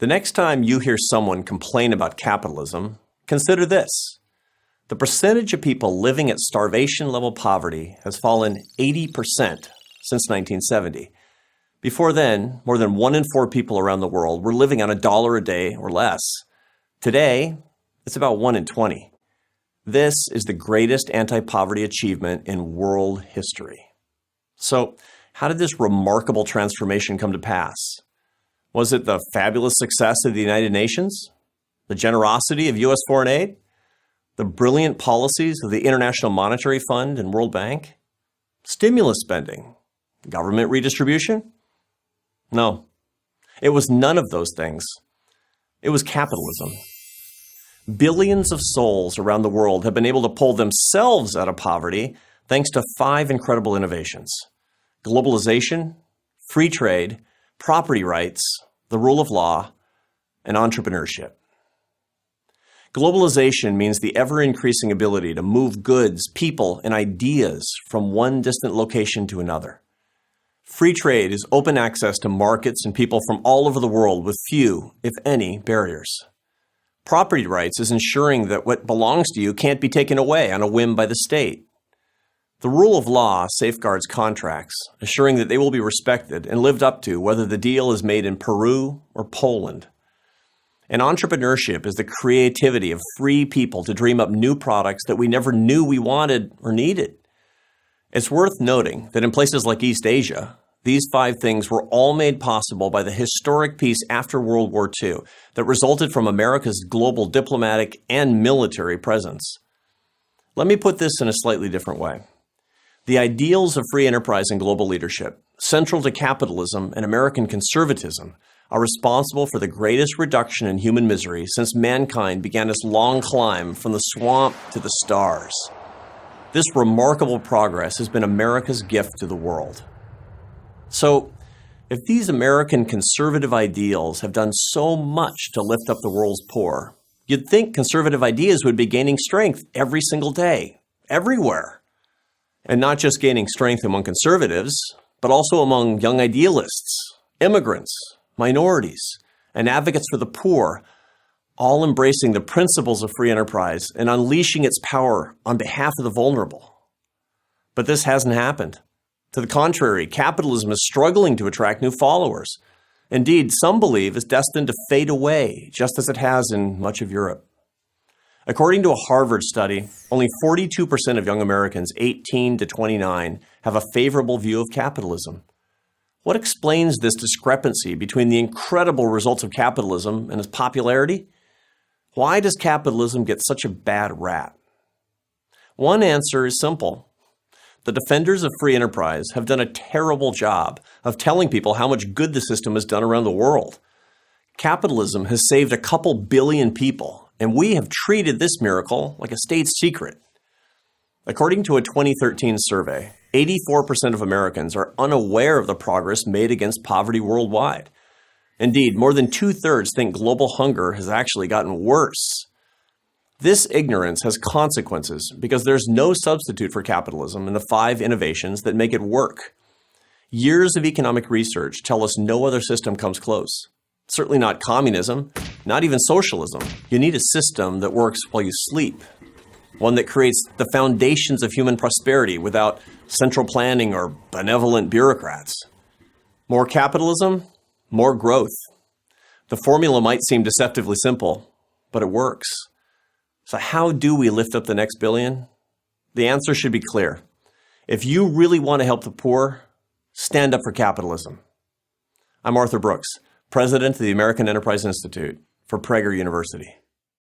The next time you hear someone complain about capitalism, consider this. The percentage of people living at starvation-level poverty has fallen 80% since 1970. Before then, more than 1 in 4 people around the world were living on $1 a day or less. Today, it's about 1 in 20. This is the greatest anti-poverty achievement in world history. So, how did this remarkable transformation come to pass? Was it the fabulous success of the United Nations? The generosity of U.S. foreign aid? The brilliant policies of the International Monetary Fund and World Bank? Stimulus spending? Government redistribution? No, it was none of those things. It was capitalism. Billions of souls around the world have been able to pull themselves out of poverty thanks to 5 incredible innovations: globalization, free trade, property rights, the rule of law, and entrepreneurship. Globalization means the ever-increasing ability to move goods, people, and ideas from one distant location to another. Free trade is open access to markets and people from all over the world with few, if any, barriers. Property rights is ensuring that what belongs to you can't be taken away on a whim by the state. The rule of law safeguards contracts, assuring that they will be respected and lived up to whether the deal is made in Peru or Poland. And entrepreneurship is the creativity of free people to dream up new products that we never knew we wanted or needed. It's worth noting that in places like East Asia, these 5 things were all made possible by the historic peace after World War II that resulted from America's global diplomatic and military presence. Let me put this in a slightly different way. The ideals of free enterprise and global leadership, central to capitalism and American conservatism, are responsible for the greatest reduction in human misery since mankind began its long climb from the swamp to the stars. This remarkable progress has been America's gift to the world. So, if these American conservative ideals have done so much to lift up the world's poor, you'd think conservative ideas would be gaining strength every single day, everywhere. And not just gaining strength among conservatives, but also among young idealists, immigrants, minorities, and advocates for the poor, all embracing the principles of free enterprise and unleashing its power on behalf of the vulnerable. But this hasn't happened. To the contrary, capitalism is struggling to attract new followers. Indeed, some believe it's destined to fade away, just as it has in much of Europe. According to a Harvard study, only 42% of young Americans 18 to 29 have a favorable view of capitalism. What explains this discrepancy between the incredible results of capitalism and its popularity? Why does capitalism get such a bad rap? One answer is simple. The defenders of free enterprise have done a terrible job of telling people how much good the system has done around the world. Capitalism has saved a couple billion people, and we have treated this miracle like a state secret. According to a 2013 survey, 84% of Americans are unaware of the progress made against poverty worldwide. Indeed, more than 2/3 think global hunger has actually gotten worse. This ignorance has consequences because there's no substitute for capitalism in the 5 innovations that make it work. Years of economic research tell us no other system comes close. Certainly not communism, not even socialism. You need a system that works while you sleep. One that creates the foundations of human prosperity without central planning or benevolent bureaucrats. More capitalism, more growth. The formula might seem deceptively simple, but it works. So how do we lift up the next billion? The answer should be clear. If you really want to help the poor, stand up for capitalism. I'm Arthur Brooks, president of the American Enterprise Institute for Prager University.